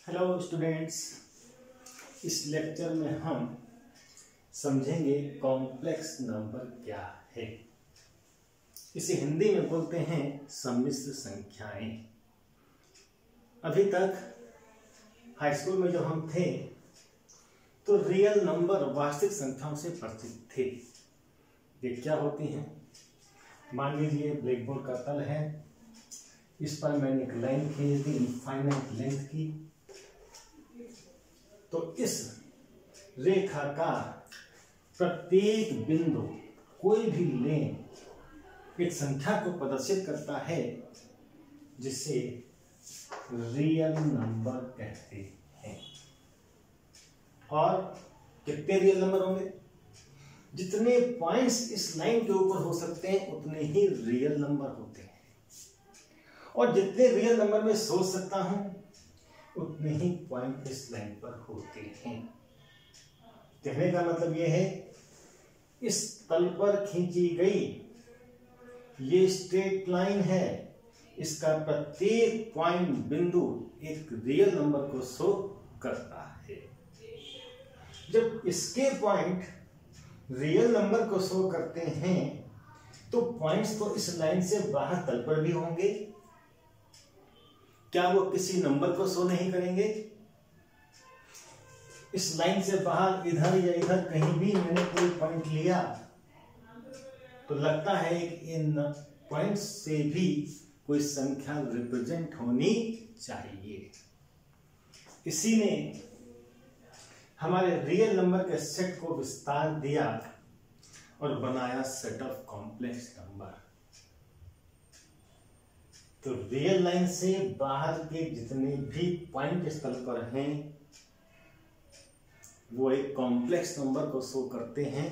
Hello students, इस lecture में हम समझेंगे कॉम्प्लेक्स नंबर क्या है। इसे हिंदी में बोलते हैं सम्मिश्र संख्याएं। अभी तक हाई स्कूल में जब हम थे तो रियल नंबर वास्तविक संख्याओं से परिचित थे। ये क्या होती हैं? मान लीजिए ब्लैक बोर्ड का तल है, इस पर मैंने एक लाइन खींच दी इनफाइनाइट लेंथ की, तो इस रेखा का प्रत्येक बिंदु कोई भी लें एक संख्या को प्रदर्शित करता है जिसे रियल नंबर कहते हैं। और कितने रियल नंबर होंगे? जितने पॉइंट्स इस लाइन के ऊपर हो सकते हैं उतने ही रियल नंबर होते हैं, और जितने रियल नंबर में सोच सकता हूं उतने ही पॉइंट इस लाइन पर होते हैं। कहने का मतलब यह है, इस तल पर खींची गई ये स्ट्रेट लाइन है, इसका प्रत्येक पॉइंट बिंदु एक रियल नंबर को शो करता है। जब इसके पॉइंट रियल नंबर को शो करते हैं तो पॉइंट्स तो इस लाइन से बाहर तल पर भी होंगे। क्या वो किसी नंबर को शो नहीं करेंगे? इस लाइन से बाहर इधर या इधर कहीं भी मैंने कोई पॉइंट लिया तो लगता है कि इन पॉइंट्स से भी कोई संख्या रिप्रेजेंट होनी चाहिए। इसी ने हमारे रियल नंबर के सेट को विस्तार दिया और बनाया सेट ऑफ कॉम्प्लेक्स नंबर। तो रियल लाइन से बाहर के जितने भी पॉइंट इस तल पर हैं वो एक कॉम्प्लेक्स नंबर को शो करते हैं।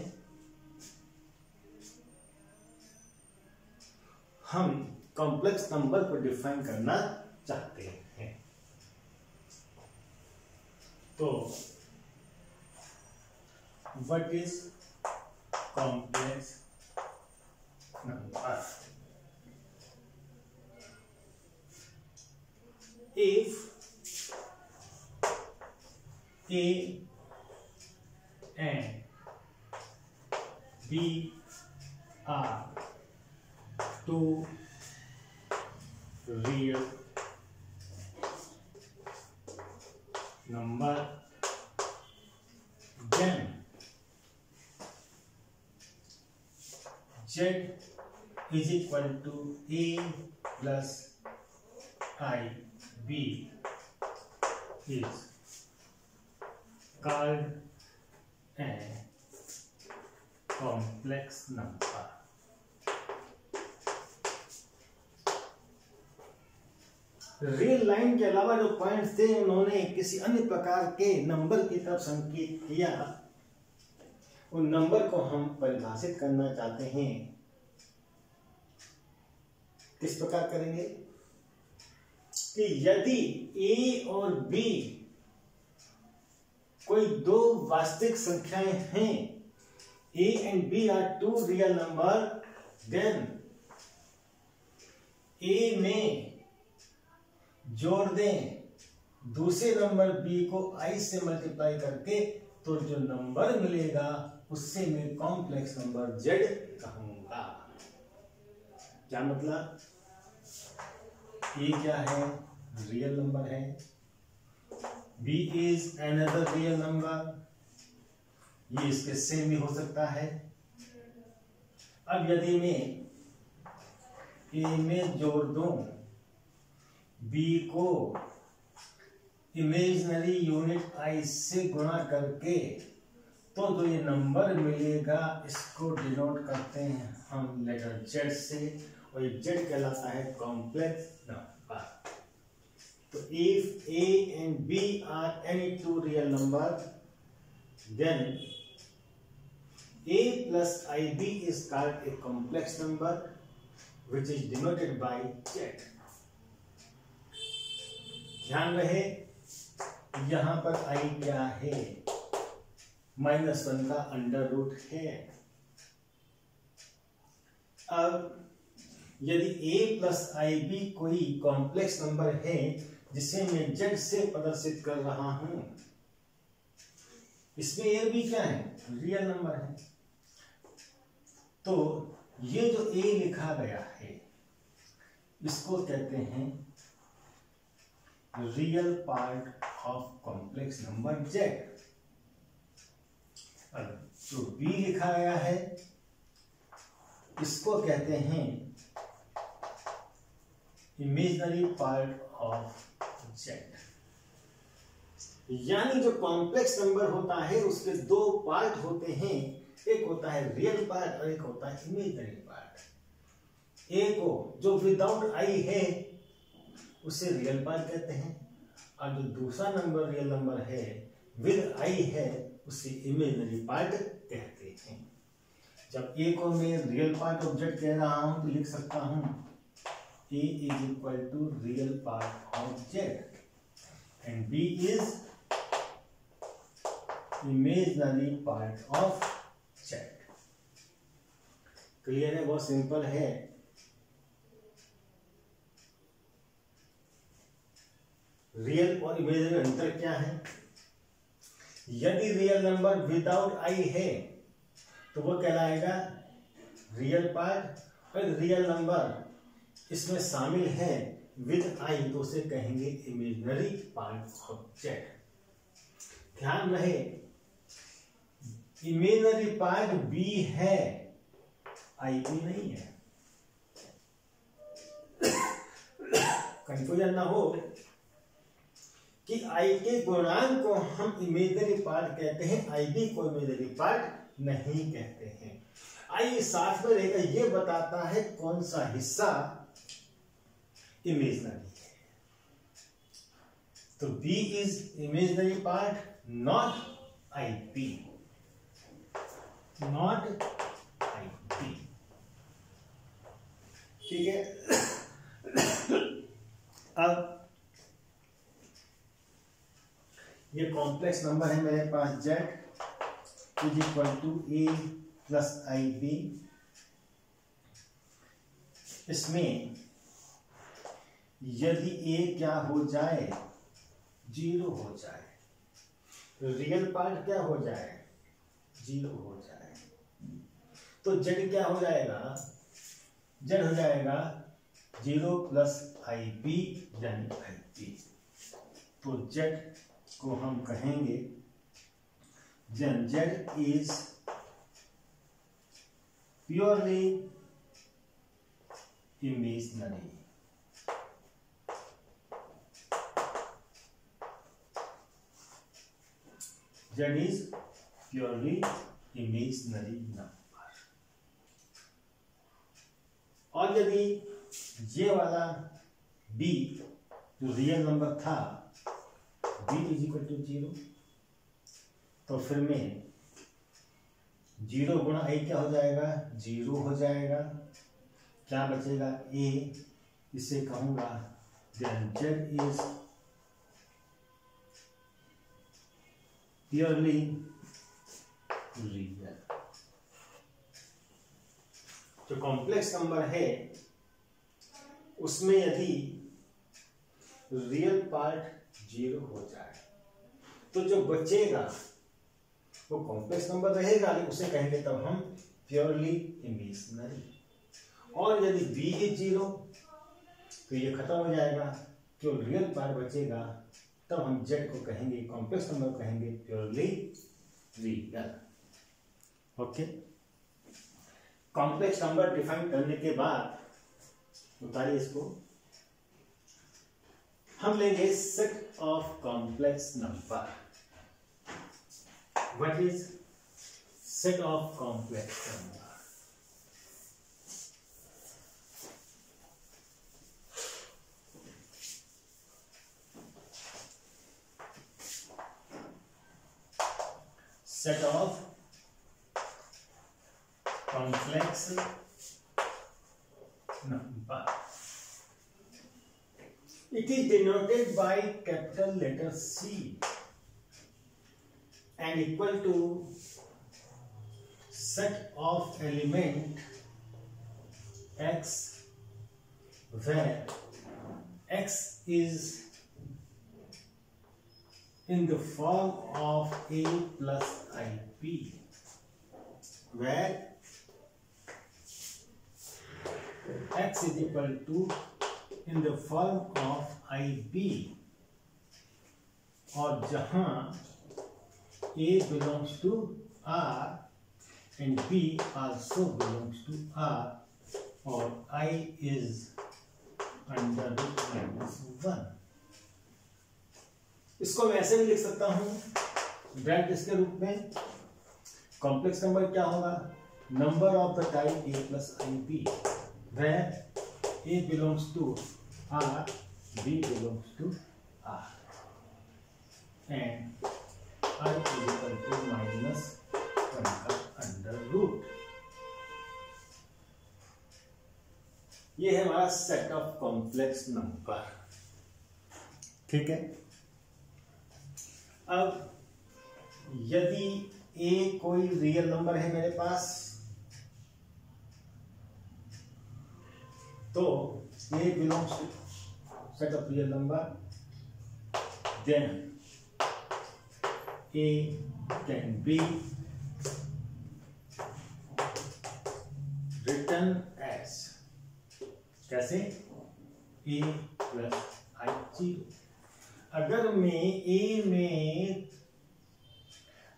हम कॉम्प्लेक्स नंबर को डिफाइन करना चाहते हैं। तो what is complex number? If A and B are two real number, then Z is equal to A plus IB is called a complex number. Real line के अलावा जो पॉइंट्स थे उन्होंने किसी अन्य प्रकार के नंबर की तरफ संकेत किया। उन नंबर को हम परिभाषित करना चाहते हैं। किस प्रकार करेंगे कि यदि A और B कोई दो वास्तविक संख्याएं हैं, A and B are two real number, then A में जोड़ दें दूसरे नंबर B को I से मल्टीप्लाई करके, तो जो नंबर मिलेगा उससे मैं कॉम्प्लेक्स नंबर Z कहूंगा। क्या मतलब? ये क्या है? रियल नंबर है। B is another real number, ये इसके सेम भी हो सकता है। अब यदि मैं A में जोड़ दूं B को इमेजिनरी यूनिट I से गुणा करके, तो जो ये नंबर मिलेगा इसको डिनोट करते हैं हम लेटर Z से, और ये Z कहलाता है कॉम्प्लेक्स नंबर। तो if A and B are any two real number, then A plus IB is called a complex number which is denoted by Z. ध्यान रहे यहां पर I क्या है? -1 का अंडर रूट है। अब यदि A प्लस IB कोई कॉम्प्लेक्स नंबर है जिसे मैं z से प्रदर्शित कर रहा हूं, इसमें a भी क्या है, रियल नंबर है। तो ये जो a लिखा गया है इसको कहते हैं real part of complex number z। जो b लिखा गया है इसको कहते हैं इमेजिनरी पार्ट ऑफ z। यानी जो कॉम्प्लेक्स नंबर होता है उसके दो पार्ट होते हैं, एक होता है रियल पार्ट और एक होता है इमेजिनरी पार्ट। ए को जो विदाउट आई है उसे रियल पार्ट कहते हैं, और जो दूसरा नंबर रियल नंबर है विद आई है उसे इमेजिनरी पार्ट कहते हैं। जब ए को मैं रियल पार्ट ऑफ z कह रहा हूं तो लिख सकता हूं a is equal to real part of z and b is imaginary part of z। Clear है, बहुत सिंपल है। रियल और इमेजिनरी अंतर क्या है? यदि रियल नंबर विदाउट आई है तो वो कहलाएगा रियल पार्ट, और रियल नंबर इसमें शामिल है विद आई तो उसे कहेंगे इमेजिनरी पार्ट ऑफ z। ध्यान रहे इमेजिनरी पार्ट b है, आई भी नहीं है। कंफ्यूजन ना हो कि आई के गुणांक को हम इमेजिनरी पार्ट कहते हैं, आई बी को इमेजिनरी पार्ट नहीं कहते हैं। आई साथ में रहेगा, ये बताता है कौन सा हिस्सा इमेजिनरी है। तो B is imaginary part, not i b, not i b. ठीक है। अब ये कॉम्प्लेक्स नंबर है मेरे पास z is equal to a plus i b. इसमें यदि a क्या हो जाए, 0 हो जाए, रियल पार्ट क्या हो जाए, 0 हो जाए, तो z क्या हो जाएगा, z हो जाएगा 0 प्लस आई बी यानी आई बी। तो z को हम कहेंगे z is purely imaginary. z is purely imaginary number। और यदि ये वाला b जो रियल नंबर था b इज इक्वल टू 0, तो फिर में 0 गुणा a क्या हो जाएगा, 0 हो जाएगा। क्या बचेगा, a, इसे कहूंगा then z is purely real। जो कॉम्प्लेक्स नंबर है उसमें यदि रियल पार्ट 0 हो जाए तो जो बचेगा वो कॉम्प्लेक्स नंबर रहेगा, उसे कहेंगे तब हम प्योरली इमेजिनरी। और यदि b इज 0 तो ये खत्म हो जाएगा, जो रियल पार्ट बचेगा तब हम z को कहेंगे, कॉम्प्लेक्स नंबर को कहेंगे purely real. Okay, complex number define करने के बाद उतारिए इसको, हम लेंगे set of complex number. What is set of complex number? Set of complex number. It is denoted by capital letter C and equal to set of element x where x is in the form of a plus ip, where x is equal to in the form of ib, और जहां a belongs to R and B also belongs to R, और I is under root -1. इसको मैं ऐसे भी लिख सकता हूं ब्रैकेट इसके रूप में। कॉम्प्लेक्स नंबर क्या होगा? Number of the type a plus ib, where a belongs to R, B belongs to R, and I is equal to -1 का अंडर रूट। ये है हमारा सेट ऑफ कॉम्प्लेक्स नंबर। ठीक है, अब यदि a कोई रियल नंबर है मेरे पास, तो a belongs to set of real number, then a can be written as, कैसे? a plus i0। अगर मैं a में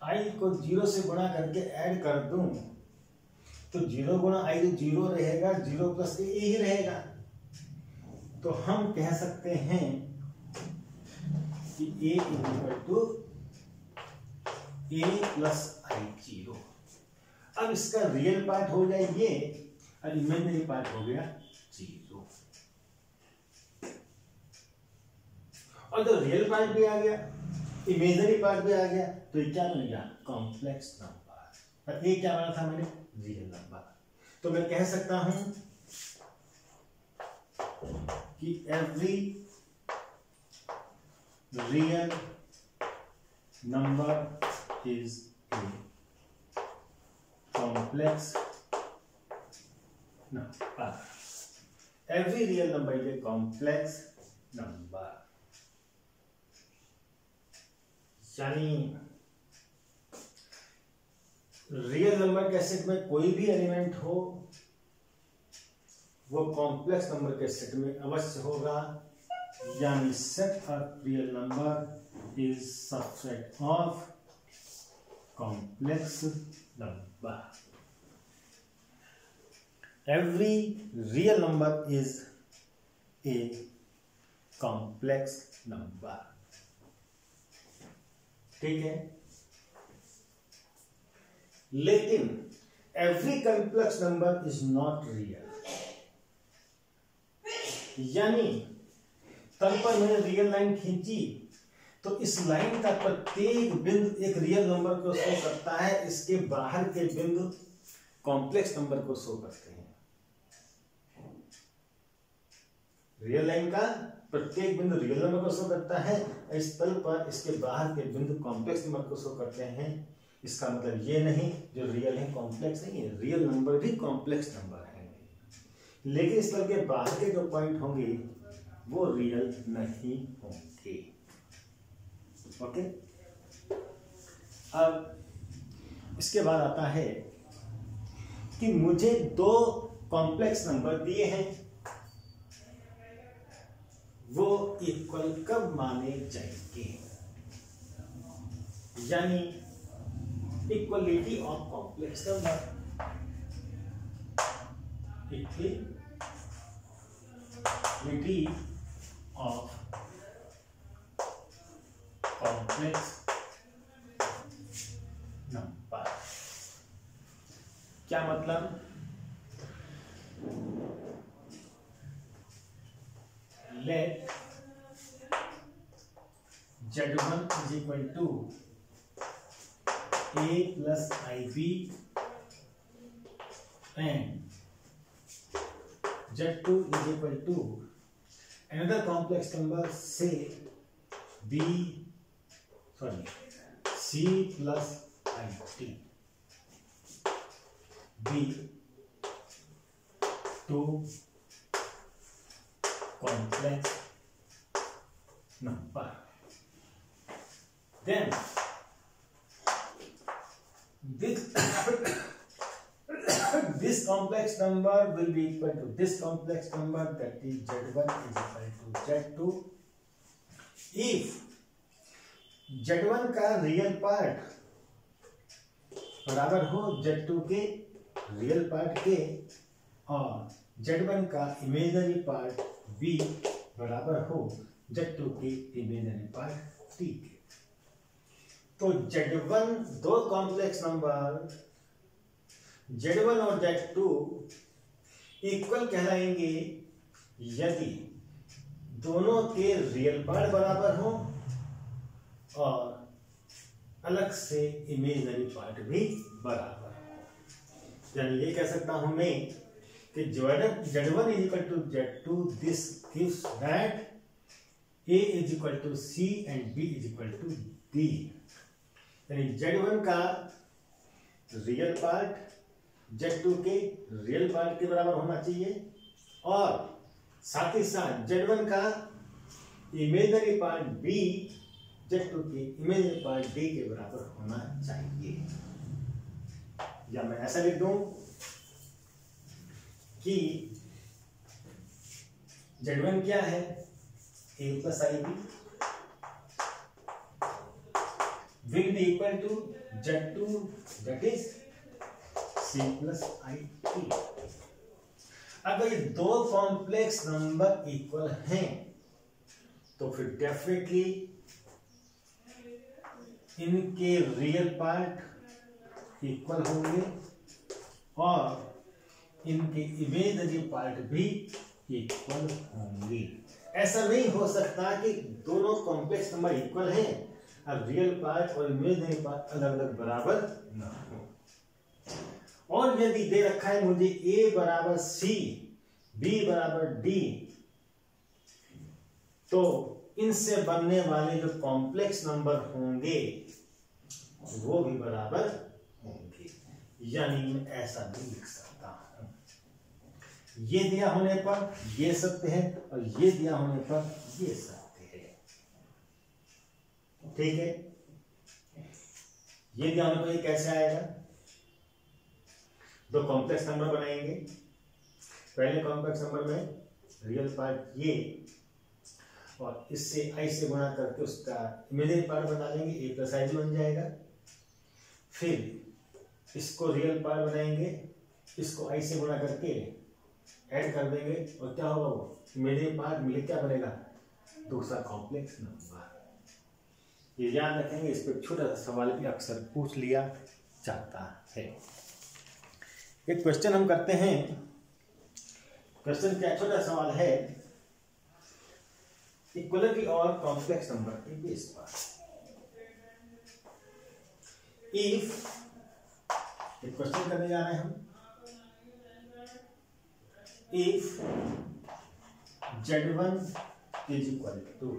i को 0 से गुणा करके ऐड कर दूं, तो 0 गुणा i तो 0 रहेगा, 0 प्लस a ही रहेगा। तो हम कह सकते हैं कि a is equal to a plus i0। अब इसका रियल पार्ट हो गया ये, और इमेजिनरी पार्ट हो गया 0। और जब रियल पार्ट भी आ गया, इमेजिनरी पार्ट भी आ गया, तो ये क्या बन गया? Complex number. और ये क्या बना था मैंने? Real number. तो मैं कह सकता हूं कि every real number is a complex number. Every real number is a complex number. यानी रियल नंबर के सेट में कोई भी एलिमेंट हो, वो कॉम्प्लेक्स नंबर के सेट में अवश्य होगा। यानी set of real number is subset of complex number. Every real number is a complex number. ठीक है, लेकिन every complex number is not real. यानी तल पर मैंने रियल लाइन खींची, तो इस लाइन का प्रत्येक बिंदु एक रियल नंबर को शो करता है, इसके बाहर के बिंदु कॉम्प्लेक्स नंबर को शो करते हैं। रियल लाइन का प्रत्येक बिंदु रियल नंबर को शो करता है, इस तल पर इसके बाहर के बिंदु कॉम्प्लेक्स नंबर को शो करते हैं। इसका मतलब ये नहीं जो रियल है कॉम्प्लेक्स नहीं है, रियल नंबर भी कॉम्प्लेक्स नंबर है, लेकिन इस तल के बाहर के जो पॉइंट होंगे वो रियल नहीं होंगे। ओके, अब इसके बाद आता है कि मुझे दो कॉम्प्लेक्स नंबर दिए हैं, वो इक्वल कब माने जाएंगे? यानी equality of complex number. Equality of complex number क्या मतलब? Let Z1 is equal to A plus IB and Z2 is equal to another complex number, say C plus IT. B two complex number। then this complex number will be equal to this complex number, that is Z1 is equal to Z2 if Z1 का real part बराबर हो Z2 के real part के और Z1 का imaginary part B बराबर हो Z2 के इमेजिनरी पार्ट T के। तो Z1 दो कॉम्प्लेक्स नंबर Z1 और Z2 इक्वल कहलाएंगे यदि दोनों के रियल पार्ट बराबर हो और अलग से इमेजिनरी पार्ट भी बराबर हो। यानी ये कह सकता हूं मैं कि Z1 is equal to Z2, this gives that A is equal to C and B is equal to D। यानी Z1 का रियल पार्ट Z2 के रियल पार्ट के बराबर होना चाहिए और साथ ही साथ Z1 का इमेजिनरी पार्ट B Z2 के इमेजिनरी पार्ट D के बराबर होना चाहिए। या मैं ऐसा लिख दूं कि Z1 क्या है A plus IB will be equal to Z2 that is C plus IT। अगर ये दो कॉम्प्लेक्स नंबर इक्वल हैं तो फिर डेफिनेटली इनके रियल पार्ट इक्वल होंगे और इनके इमेजिनरी पार्ट भी इक्वल होंगे। ऐसा नहीं हो सकता कि दोनों कॉम्प्लेक्स नंबर इक्वल हैं अब रियल पार्ट और इमेजिनरी पार्ट अलग अलग बराबर ना हो। और यदि दे रखा है मुझे A बराबर C, B बराबर D, तो इनसे बनने वाले जो कॉम्प्लेक्स नंबर होंगे वो भी बराबर होंगे। यानी मैं ऐसा भी लिख सकता हूं, ये दिया होने पर ये सत्य है और ये दिया होने पर ये सत्य है। ठीक है, ये दिया होने पर ये कैसे आएगा? दो कॉम्प्लेक्स नंबर बनाएंगे। पहले कॉम्प्लेक्स नंबर में रियल पार्ट ये और इससे आई से गुणा करके उसका इमेजिनरी पार्ट बना लेंगे, A प्लस आई बन जाएगा। फिर इसको रियल पार्ट बनाएंगे, इसको आई से गुणा करके ऐड कर देंगे और क्या होगा, वो इमेजिनरी पार्ट मिले क्या बनेगा, दूसरा कॉम्प्लेक्स नंबर। ये याद रखेंगे। इस पर छोटा सा सवाल भी अक्सर पूछ लिया जाता है। एक क्वेश्चन हम करते हैं। क्वेश्चन क्या, छोटा सवाल है, इक्वलिटी और कॉम्प्लेक्स नंबर के बेस पर इफ, एक क्वेश्चन करने जा रहे हैं हम, if Z1 is equal to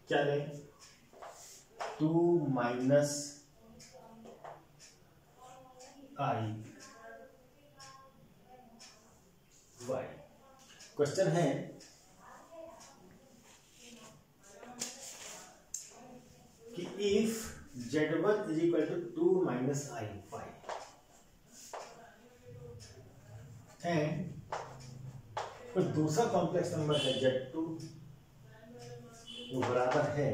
क्या लें, 2 माइनस आई वाई। क्वेश्चन है कि if Z1 is equal to 2 minus i y and कोई दूसरा कॉम्प्लेक्स नंबर है Z2 वो बराबर है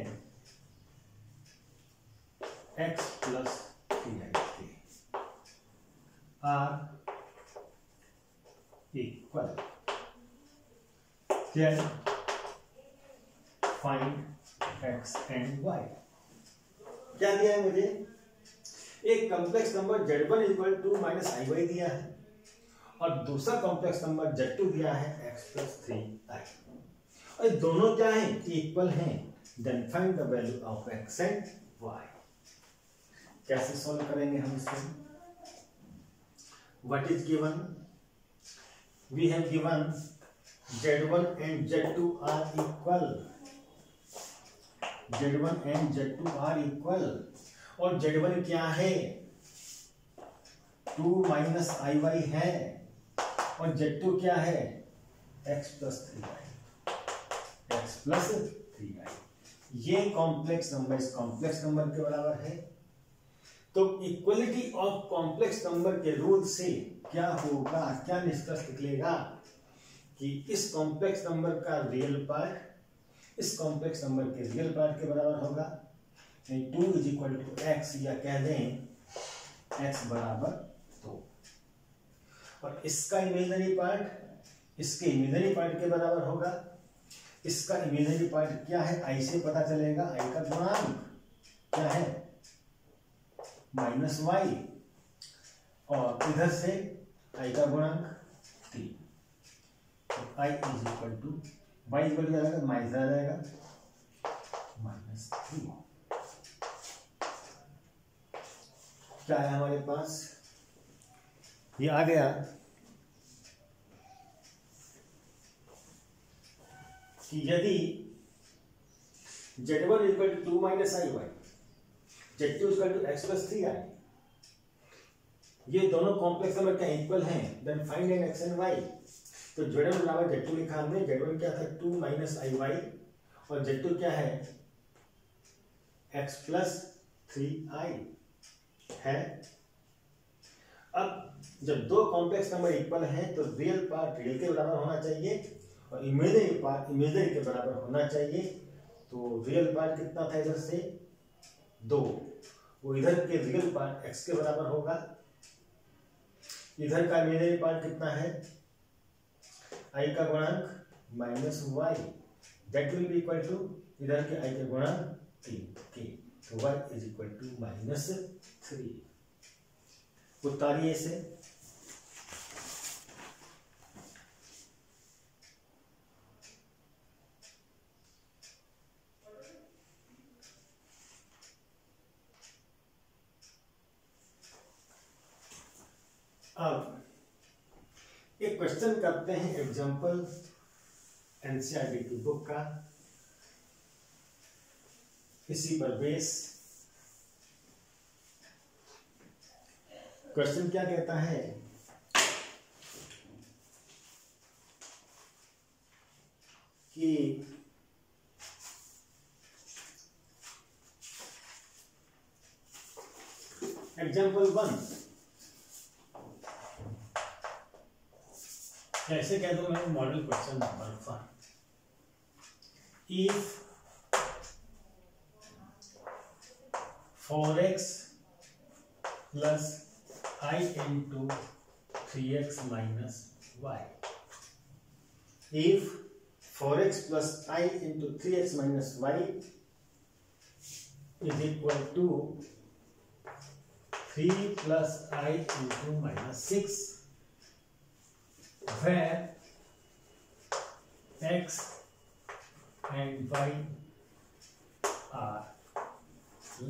x प्लस 3i के, are equal, then find x and y। क्या दिया है मुझे, एक complex number Z1 is equal to minus i y दिया है और दूसरा कॉम्प्लेक्स नंबर Z2 दिया है x प्लस 3i और दोनों क्या है, इक्वल हैं। Then find the value of x and y। कैसे सॉल्व करेंगे हम इसको, what is given, we have given Z1 and Z2 are equal, Z1 and Z2 are equal और Z1 क्या है, 2 माइनस आई वाई है और Z2 क्या है, x plus 3i, x plus 3i। ये कॉम्प्लेक्स नंबर इस कॉम्प्लेक्स नंबर के बराबर है। तो इक्वलिटी ऑफ कॉम्प्लेक्स नंबर के रूल से क्या होगा, क्या निष्कर्ष निकलेगा कि इस कॉम्प्लेक्स नंबर का रियल पार्ट इस कॉम्प्लेक्स नंबर के रियल पार्ट के बराबर होगा। 2 इज इक्वल टू एक्स, या कह दें x बराबर 2, और इसका इमेजिनरी पार्ट इसके इमेजिनरी पार्ट के बराबर होगा। इसका इमेजिनरी पार्ट क्या है, आई से पता चलेगा, आई का गुणांक क्या है -y, और इधर से आई का गुणांक 3, तो i is equal to y equal to जाएगा माइनस आ जाएगा -3। क्या है हमारे पास, ये आ गया कि यदि z1 equal to 2 minus i y, z2 equal to x plus 3i, ये दोनों कॉम्प्लेक्स नंबर क्या इक्वल हैं, then find an x and y। तो z1 बराबर z2 लिखा हमने, z1 क्या था 2 माइनस आई वाई, और z2 क्या है x प्लस 3i है। अब जब दो कॉम्प्लेक्स नंबर इक्वल हैं तो रियल पार्ट रियल के बराबर होना चाहिए और इमेजिनरी पार्ट इमेजिनरी के बराबर होना चाहिए। तो रियल पार्ट कितना था इधर से 2, वो इधर के रियल पार्ट x के बराबर होगा। इधर का इमेजिनरी पार्ट कितना है, i का गुणांक -y, that will be equal to इधर के i के गुणांक 3 तो y इज इक्वल टू -3। उतारिए इसे, अब एक क्वेश्चन करते हैं एग्जांपल एनसीईआरटी की बुक का, इसी पर बेस। क्वेश्चन क्या कहता है कि एग्जांपल 1, ऐसे कह दो मैं model question number 1, if 4x plus I into 3x minus y, if 4x plus I into 3x minus y is equal to 3 plus I into -6, where x and y are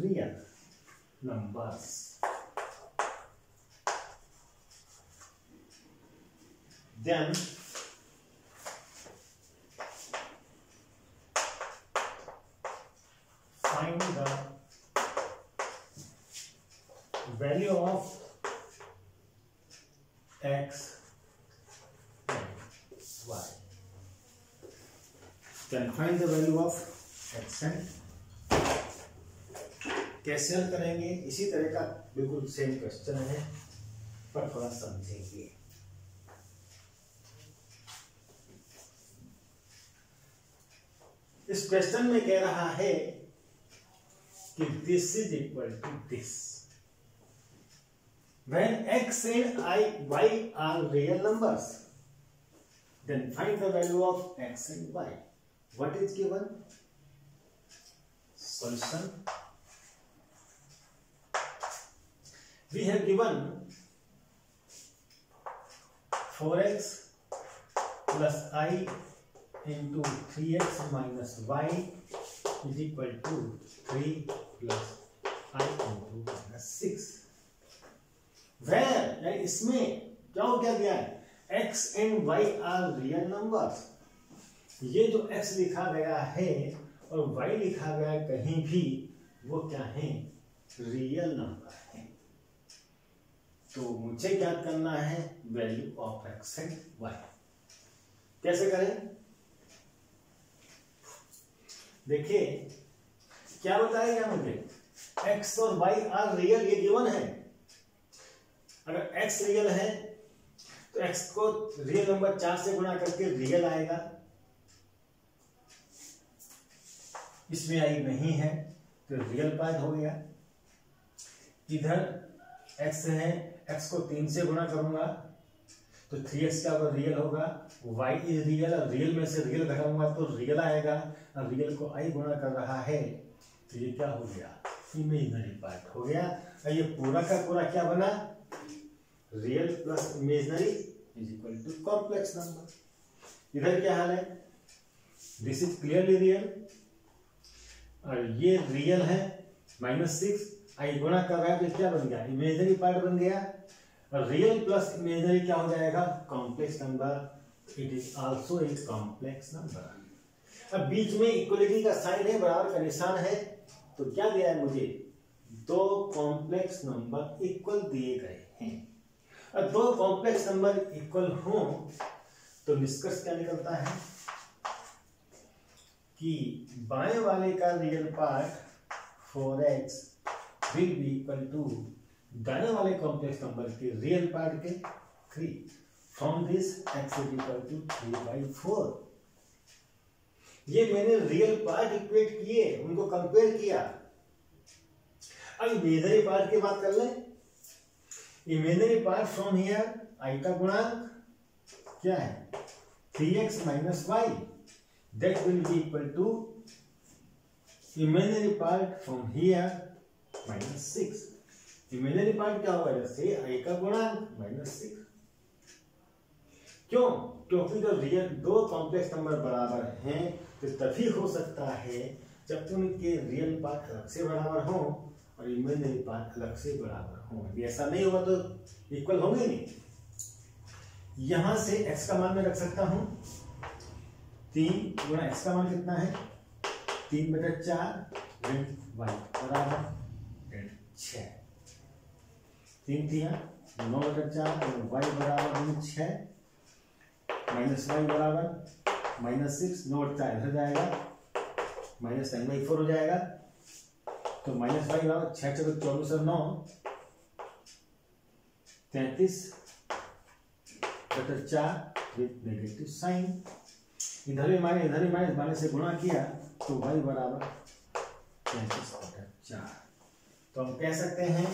real numbers, then find the value of x and y. Then find the value of x and कैसे हल करेंगे, इसी तरह का बिल्कुल same question है पर थोड़ा समझेंगे। इस क्वेश्चन में कह रहा है कि this is equal to this, when x and y are real numbers, then find the value of x and y. What is given? Solution. We have given 4x plus I into 3x minus y is equal to 3 plus I into -6. Where इसमें क्या हो गया है, x and y are real numbers. ये जो x लिखा गया है और y लिखा गया है कहीं भी, वो क्या है, रियल नंबर है। तो मुझे क्या करना है, value of x and y। कैसे करें, देखिए क्या बताया गया मुझे, x और y आर रियल, ये गिवन है। अगर x रियल है तो x को रियल नंबर 4 से गुणा करके रियल आएगा, इसमें आई नहीं है तो रियल पार्ट हो गया। इधर x है, x को 3 से गुणा करूंगा तो 3x का रियल होगा, y इज रियल, रियल में से रियल घटाऊंगा तो रियल आएगा, और रियल को i गुणा कर रहा है तो ये क्या हो गया, इमेजिनरी पार्ट हो गया। और ये पूरा का पूरा क्या बना, real plus imaginary is equal to complex number. इधर क्या हाल है, दिस इज क्लियरली रियल और ये रियल है, -6 आई गुणा कर रहा है तो क्या बन गया, इमेजिनरी पार्ट बन गया। और रियल प्लस इमेजिनरी क्या हो जाएगा, complex number, it is also a complex number. अब बीच में इक्वलिटी का साइन है, बराबर का निशान है, तो क्या दिया है मुझे, दो कॉम्प्लेक्स नंबर इक्वल दिए गए हैं। और दो कॉम्प्लेक्स नंबर इक्वल हो तो निष्कर्ष क्या निकलता है कि बाएं वाले का real part 4x will be equal to दाएं वाले कॉम्प्लेक्स नंबर के रियल पार्ट के 3। From this x is equal to 3/4। ये मैंने रियल पार्ट इक्वेट किए, उनको कंपेयर किया। अब इमेजिनरी पार्ट की बात कर लें। Imaginary part from here i का गुणांक क्या है, 3x - y, that will be equal to imaginary part from here -6। Imaginary part क्या होगा, जैसे i का गुणांक -6। क्यों, क्योंकि जब रियल दो कॉम्प्लेक्स नंबर बराबर हैं तो तभी हो सकता है जब उनके रियल पार्ट अलग से बराबर हो और इमेजिनरी पार्ट अलग से बराबर हो। ऐसा नहीं होगा तो इक्वल होंगे नहीं। यहां से x का मान मैं रख सकता हूं 3 गुणा x का मान कितना है, 3/4 ऋण y बराबर ऋण 6। 3 3 9/4 y बराबर ऋण 6 माइनस y बराबर -6, 9/4 इधर जाएगा, -10/4 हो जाएगा। तो -y बराबर 6 × 24 और 9 33/4 विथ नेगेटिव साइन। इधर भी माइनस से गुणा किया तो y बराबर 33/4। तो हम कह सकते हैं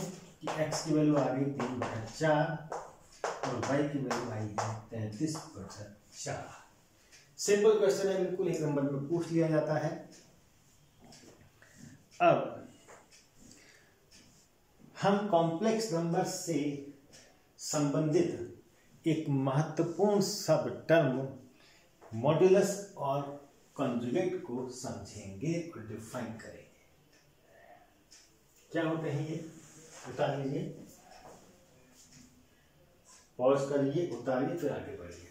कि x की वैल्यू आ गई 3/4 और y की वैल्यू आई है 33/4। सिंपल क्वेश्चन है, बिल्कुल एक नंबर में पूछ लिया जाता है। अब हम कॉम्प्लेक्स नंबर से संबंधित एक महत्वपूर्ण सब टर्म मॉड्यूलस और कंजुगेट को समझेंगे और डिफाइन करेंगे। क्या होते हैं ये, उतार लीजिए, पॉज करिए, उतारिए, फिर आगे बढ़िए।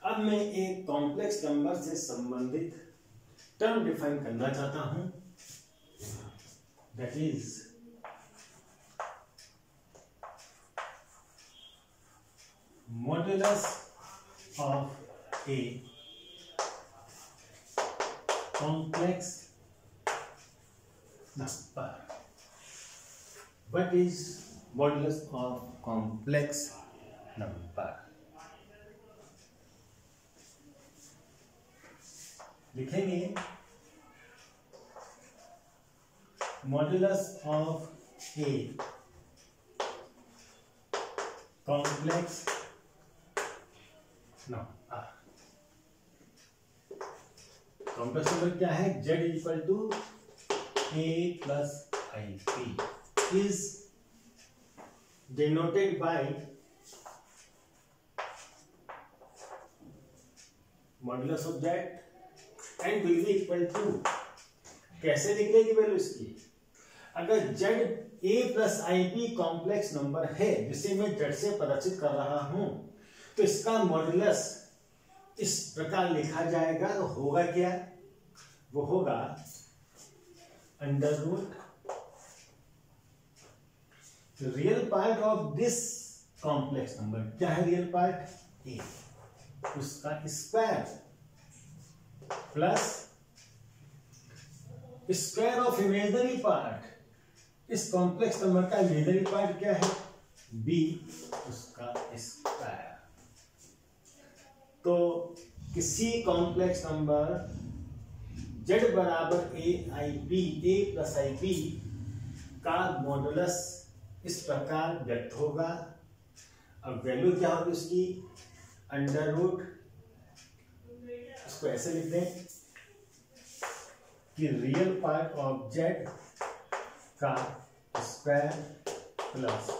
अब मैं एक कॉम्प्लेक्स नंबर से संबंधित टर्म डिफाइन करना चाहता हूं, that is modulus of a complex number. What is modulus of complex number? लिखेंगे modulus of a complex number. Complex number क्या है, z equal to a plus ip is denoted by modulus of z and will be equal to, कैसे निकलेगी value इसकी, अगर z a plus ip complex number है जिसे मैं z से प्रदर्शित कर रहा हूं तो इसका मॉड्यूलस इस प्रकार लिखा जाएगा। तो होगा क्या, वो होगा under root real part of this complex number, क्या है रियल पार्ट ए, उसका square plus square of imaginary part, इस कॉम्प्लेक्स नंबर का इमेजिनरी पार्ट क्या है बी, उसका स्क्वायर। तो किसी कॉम्प्लेक्स नंबर z बराबर ए आई B, A plus i B का मॉडुलस इस प्रकार व्यक्त होगा। अब वैल्यू क्या होगी उसकी, अंडर रूट, इसको ऐसे लिख दें कि रियल पार्ट ऑफ z का square plus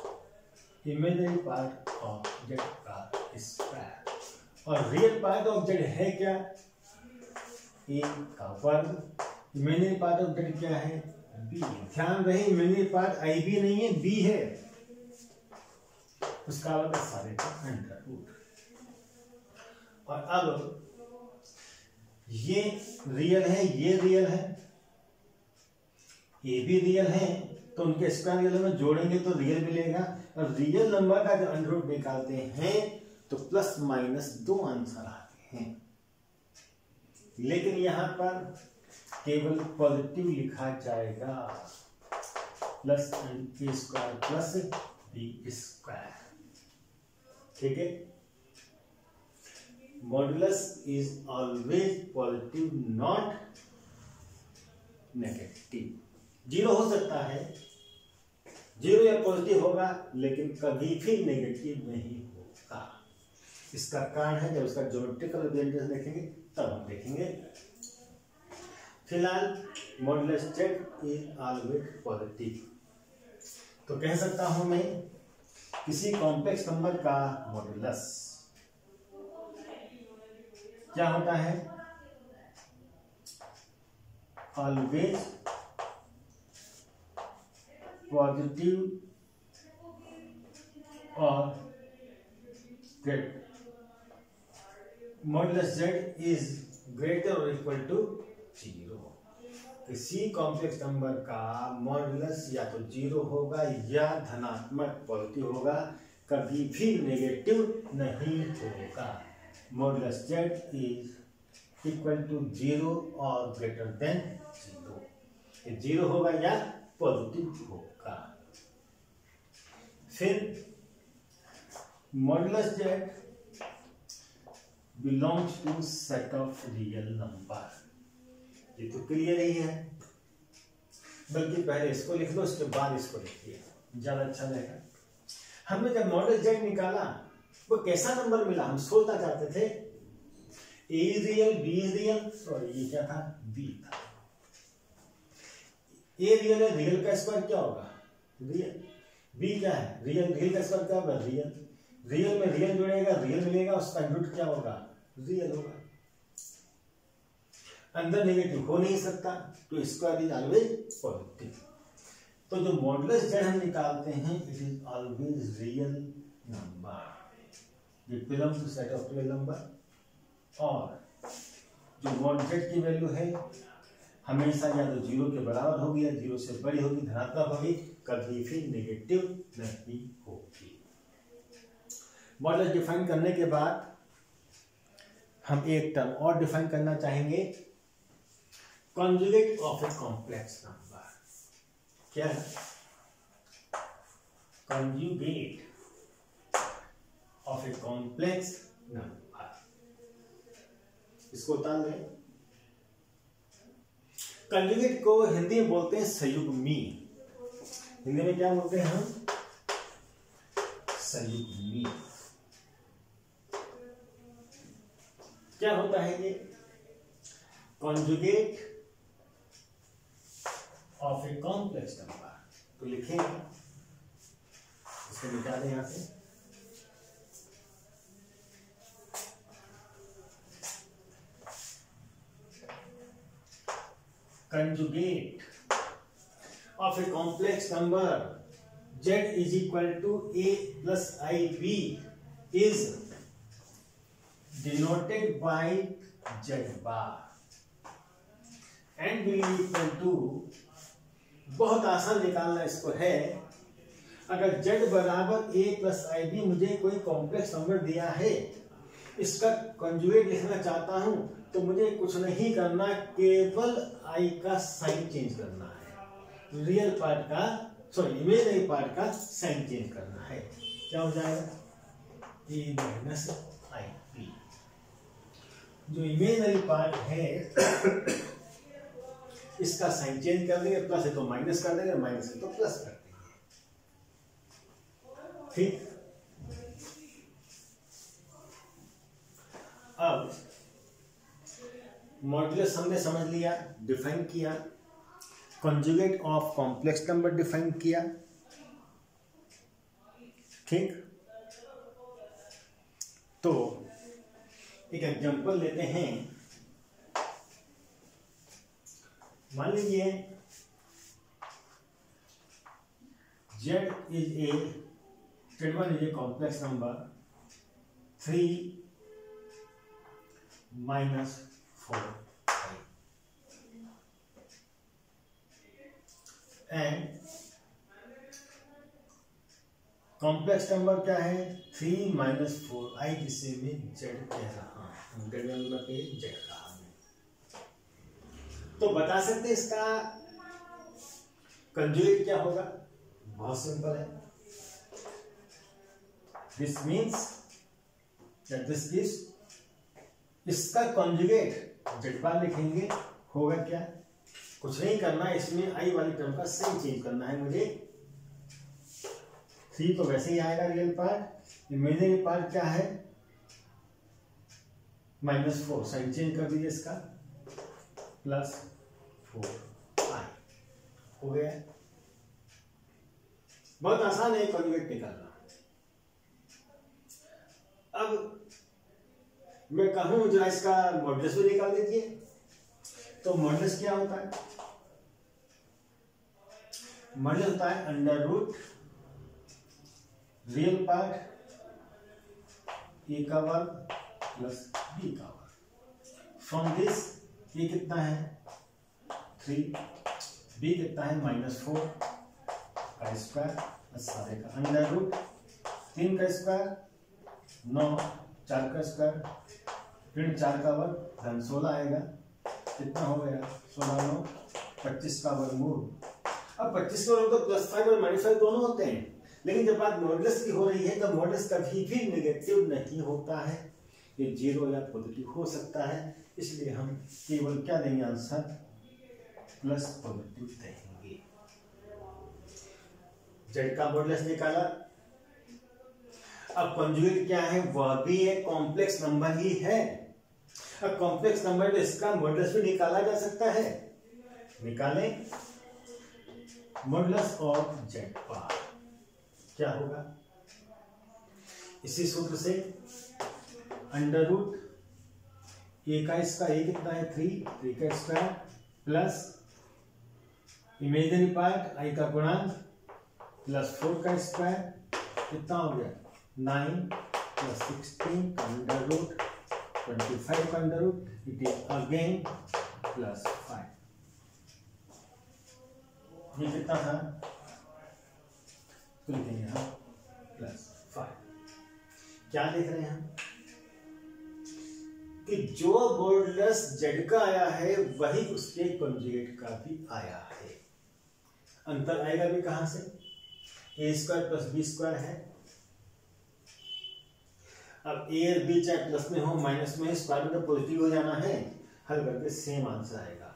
imaginary part of z का स्क्वायर, और रियल पार्ट ऑफ z है क्या, a का वर्ग, इमेजिनरी पार्ट ऑफ z क्या है b। ध्यान रहे इमेजिनरी पार्ट आई बी नहीं है b है, उसका वर्ग सारे का अंडर रूट। और अब ये रियल है, ये रियल है, ये भी रियल है, तो उनके स्क्वायर रियल में जोड़ेंगे तो रियल मिलेगा। और रियल नंबर का जब अंडर रूट निकालते हैं तो प्लस माइनस दो आंसर आते हैं, लेकिन यहां पर केवल पॉजिटिव लिखा जाएगा, प्लस ए स्क्वायर प्लस बी स्क्वायर, ठीक है। Modulus is always positive not negative. Zero हो सकता है, जीरो या पॉजिटिव होगा, लेकिन कभी भी नेगेटिव नहीं होगा। इसका कारण है जब उसका ज्योमेट्रिकल रिप्रेजेंटेशन देखेंगे तब हम देखेंगे। फिलहाल modulus z is always positive, तो कह सकता हूं मैं किसी कॉम्प्लेक्स नंबर का मॉडुलस क्या होता है, ऑलवेज पॉजिटिव और greater, modulus z is greater और इक्वल टू 0। किसी कॉम्प्लेक्स नंबर का मॉडुलस या तो 0 होगा या धनात्मक पॉजिटिव होगा, कभी भी नेगेटिव नहीं होगा। Modulus z is equal to 0 और ग्रेटर देन 0, ये 0 होगा या पॉजिटिव होगा। फिर modulus z belongs to set of real number, ये तो क्लियर ही है, बल्कि पहले इसको लिख लो उसके बाद इसको लिखिए, ज्यादा अच्छा रहेगा। हमने जब मॉडुलस z निकाला वो कैसा नंबर मिला, हम सोचना चाहते थे a is real, b is real, और ये क्या था b था। a रियल है, रियल का स्क्वायर क्या होगा रियल, b क्या है रियल, रियल का स्क्वायर क्या होगा रियल, रियल में रियल जुड़ेगा रियल मिलेगा, उसका रूट क्या होगा रियल होगा। अंदर नेगेटिव हो नहीं सकता, तो स्क्वायर इज ऑलवेज पॉजिटिव। तो जो मॉडुलस z हम निकालते हैं it is always real number, it belongs to set of real number. और जो मॉडुलस z की वैल्यू है हमेशा या तो 0 के बराबर होगी या 0 से बड़ी होगी, धनात्मक होगी, कभी भी नेगेटिव नहीं होगी। मॉडुलस डिफाइन करने के बाद हम एक टर्म और डिफाइन करना चाहेंगे, conjugate of a complex number. क्या है conjugate of a complex number, इसको उतार लें। कंजुगेट को हिंदी में बोलते हैं संयुग्मी, हिंदी में क्या बोलते हैं हम संयुग्मी। क्या होता है ये conjugate of a complex number, तो लिखेंगे, इसको मिटा दें यहां से। Conjugate of a complex number z is equal to a plus ib is denoted by z bar and will be equal to बहुत आसान निकालना इसको है। अगर z बराबर a प्लस आई बी मुझे कोई कॉम्प्लेक्स नंबर दिया है, इसका कंजुगेट लिखना चाहता हूं, तो मुझे कुछ नहीं करना, केवल i का साइन चेंज करना है, रियल पार्ट का सॉरी इमेजिनरी पार्ट का साइन चेंज करना है। क्या हो जाएगा? a minus i b. जो इमेजिनरी पार्ट है इसका साइन चेंज कर देंगे, प्लस है तो माइनस कर देंगे, माइनस है तो प्लस कर देंगे। ठीक, अब मॉड्यूलस हमने समझ लिया, डिफाइन किया, conjugate of complex number define किया। ठीक, तो एक एग्जांपल लेते हैं। मान लीजिए Z1 is a complex number 3 minus 4 and complex number क्या है? 3 माइनस 4 आई, जिसे मैं Z कह रहा हूं, नंबर पे Z कहा मैं। तो बता सकते हैं इसका कंजुगेट क्या होगा? बहुत सिंपल है। This means that this is, इसका कंजुगेट Z बार लिखेंगे, होगा क्या? कुछ नहीं करना, इसमें आई वाली टर्म का साइन चेंज करना है मुझे। 3 तो वैसे ही आएगा रियल पार्ट, इमेजिनरी पार्ट क्या है? -4, साइन चेंज कर दीजिए इसका, प्लस 4 आई हो गया। बहुत आसान है कंजुगेट निकालना। अब मैं कहूं जरा इसका मॉडुलस भी निकाल दीजिए, तो मॉडुलस क्या होता है? मॉडुलस होता है under root real part a का वर्ग प्लस बी का वर्ग। फ्रॉम दिस ये कितना है? 3, बी कितना है? -4 का स्क्वायर प्लस सारे का अंडर रूट 3 का स्क्वायर 9, 4 का स्क्वायर फिर 4 का वर्ग धन 16 आएगा। कितना हो गया? 16 9 25 का वर्गमूल। अब 25 का वर्ग तो +5 और -5 दोनों होते हैं, लेकिन जब बात मॉडुलस की हो रही है तो मॉडुलस कभी भी नेगेटिव नहीं होता है, ये 0 या पॉजिटिव हो सकता है। इसलिए हम केवल क्या देंगे? आंसर प्लस पॉजिटिव देंगे। Z का मॉडुलस निकाला। अब कंजुगेट क्या है? वह भी एक कॉम्प्लेक्स नंबर ही है। अब कॉम्प्लेक्स नंबर में इसका मॉडुलस भी निकाला जा सकता है। निकालें मॉडुलस ऑफ Z बार, क्या होगा? इसी सूत्र से अंडर रूट ए का इसका ए कितना है? 3 का स्क्वायर प्लस इमेजिनरी पार्ट आई का गुणांक प्लस 4 का स्क्वायर कितना हो गया? 9 प्लस 16 का अंडर रूट 25 का under root, it is again plus 5। ये कितना था? तो लिखेंगे हम प्लस 5। क्या देख रहे हैं हम? कि जो मॉडुलस Z का आया है वही उसके कंजुगेट का भी आया है। अंतर आएगा भी कहां से? a² प्लस b² है। अब a और b चाहे प्लस में हो माइनस में, स्क्वायर में तो पॉजिटिव हो जाना है, हल करके सेम आंसर आएगा।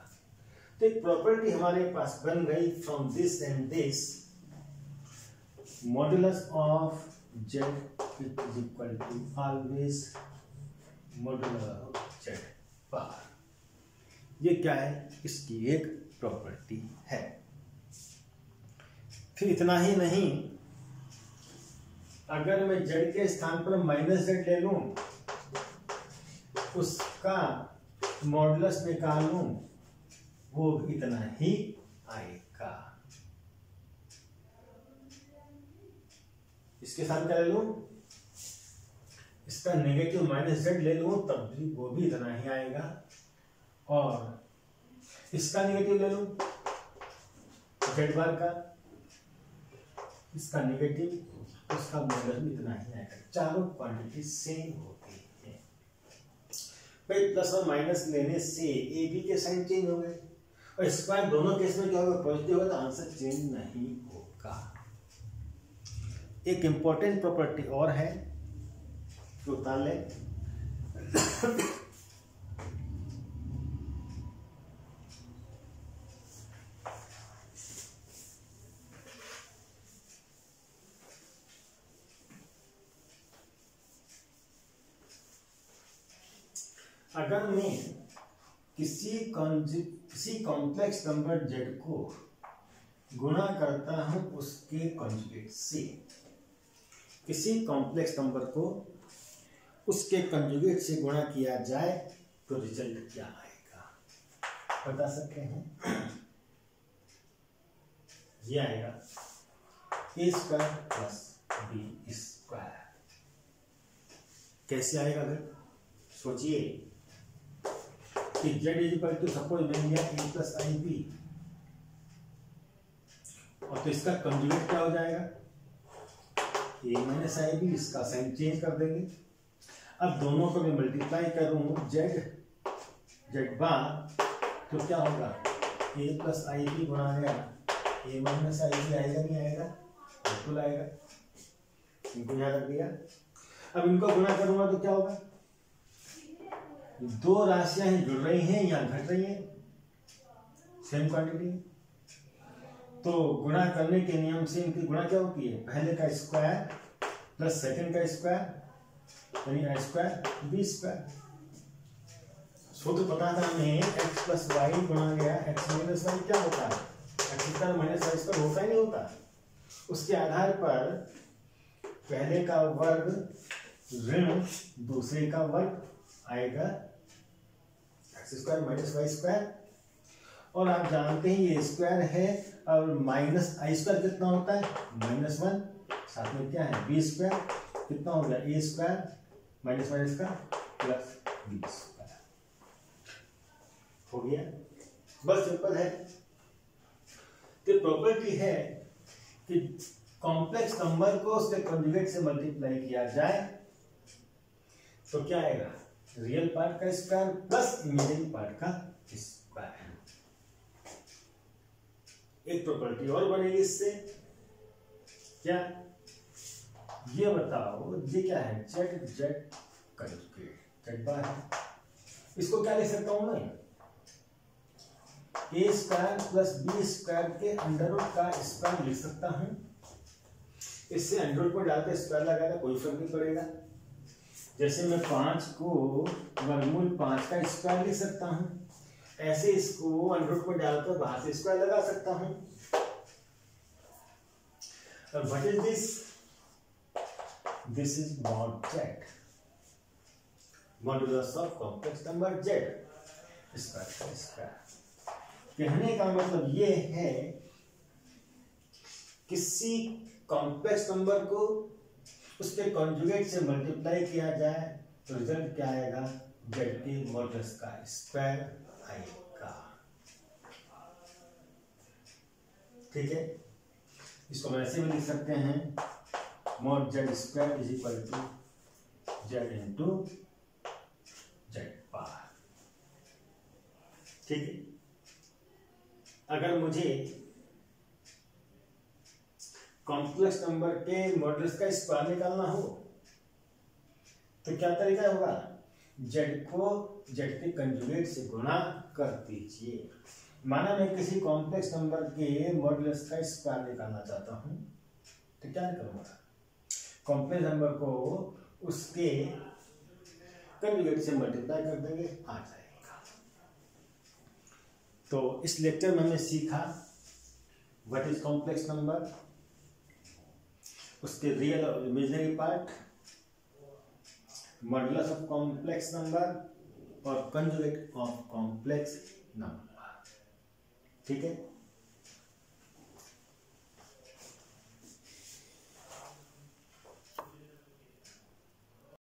तो एक प्रॉपर्टी हमारे पास बन गई, from this and this modulus of Z is equal to always modulus Z bar. ये क्या है? इसकी एक प्रॉपर्टी है। फिर इतना ही नहीं, अगर मैं Z के स्थान पर -Z ले लूं, उसका मॉडुलस निकालूं, वो इतना ही आएगा। इसके साथ क्या ले लूं? इसका नेगेटिव -Z ले लूं, तब भी वो भी इतना ही आएगा। और इसका नेगेटिव ले लूं, जेड बार का इसका नेगेटिव, उसका मॉडुलस भी इतना ही आएगा। चारों क्वांटिटी सेम होती है भाई। प्लस और माइनस लेने से ए बी के साइन चेंज हो गए, और स्क्वायर दोनों केस में क्या होगा, पॉजिटिव होगा, तो आंसर चेंज नहीं होगा। एक इंपॉर्टेंट प्रॉपर्टी और है जो उतार ले। अगर मैं किसी कॉम्प्लेक्स नंबर z को गुणा करता हूं उसके कंजुगेट से, किसी कॉम्प्लेक्स नंबर को उसके कंजुगेट से गुणा किया जाए तो रिजल्ट क्या आएगा बता सकते हैं? ये आएगा a square plus b square. कैसे आएगा भाई? सोचिए कि z is equal to suppose मैंने लिया a प्लस आई बी, और तो इसका कंजुगेट क्या हो जाएगा, a माइनस आई बी। इसका साइन चेंज कर देंगे। अब दोनों को मैं मल्टीप्लाई करूं z बार, तो क्या होगा, a प्लस आई बी गुणा गया a माइनस आई बी। आएगा नहीं आएगा? बिल्कुल आएगा। इनको याद रख दिया। अब इनको गुणा करूंगा तो क्या होगा, दो राशियां जुड़ रही हैं या घट रही हैं, सेम क्वांटिटी। तो गुणा करने के नियम से इनकी गुणा क्या होती है, पहले का स्क्वायर प्लस सेकंड का स्क्वायर, यानी a स्क्वायर बी स्क्वायर। सूत्र पता था हमें, x प्लस वाई गुणा गया x माइनस वाई क्या होता है, x square minus y square होता ही नहीं होता। उसके आधार पर पहले का वर्ग ऋण दूसरे का वर्ग आएगा x square minus y square. और आप जानते हैं ये स्क्वायर है, और माइनस आई स्क्वायर कितना होता है, -1। साथ में क्या है, बी स्क्वायर कितना हो गया, ए स्क्वायर माइनस माइनस का प्लस बी स्क्वायर हो गया। बस सिंपल है। तो प्रॉपर्टी है कि कॉम्प्लेक्स नंबर को उसके कंजुगेट से मल्टीप्लाई किया जाए तो क्या आएगा, रियल पार्ट का स्क्वायर प्लस इमेजिनरी पार्ट का स्क्वायर। एक प्रॉपर्टी और बनेगी इससे, क्या, ये बताओ ये क्या है, जेड कंजुगेट जेड बार है। इसको क्या लिख सकता हूं मैं, ए स्क्वायर प्लस बी स्क्वायर के अंडर रूट का स्क्वायर लिख सकता हूं। इससे अंडर रूट को डालकर स्क्वायर लगाएगा कोई फर्क नहीं पड़ेगा। जैसे मैं 5 को वर्गमूल 5 का स्क्वायर लिख सकता हूं, ऐसे इसको अंडर रूट को डालकर बाहर से स्क्वायर लगा सकता हूं। और what is this, this is mod Z, modulus of complex number Z square का स्क्वायर। कहने का मतलब ये है, किसी कॉम्प्लेक्स नंबर को उसके कॉन्जुगेट से मल्टीप्लाई किया जाए तो रिजल्ट क्या आएगा, जेड के मॉडुलस का स्क्वायर आएगा। ठीक है, इसको हम ऐसे भी लिख सकते हैं, mod z square is equal to z into z bar. ठीक है, अगर मुझे कॉम्प्लेक्स नंबर के मॉडुलस का स्क्वायर निकालना हो तो क्या तरीका होगा, जेड को जेड के कंजुगेट से गुणा कर दीजिए। माना मैं किसी कॉम्प्लेक्स नंबर के मॉडुलस का स्क्वायर निकालना चाहता हूं तो क्या करूंगा, कॉम्प्लेक्स नंबर को उसके कंजुगेट से मल्टीप्लाई कर देंगे, आ जाएगा। तो इस लेक्चर में हमने सीखा व्हाट इज कॉम्प्लेक्स नंबर, उसके रियल और imaginary part, modulus of complex number और कंजुगेट ऑफ कॉम्प्लेक्स नंबर। ठीक है।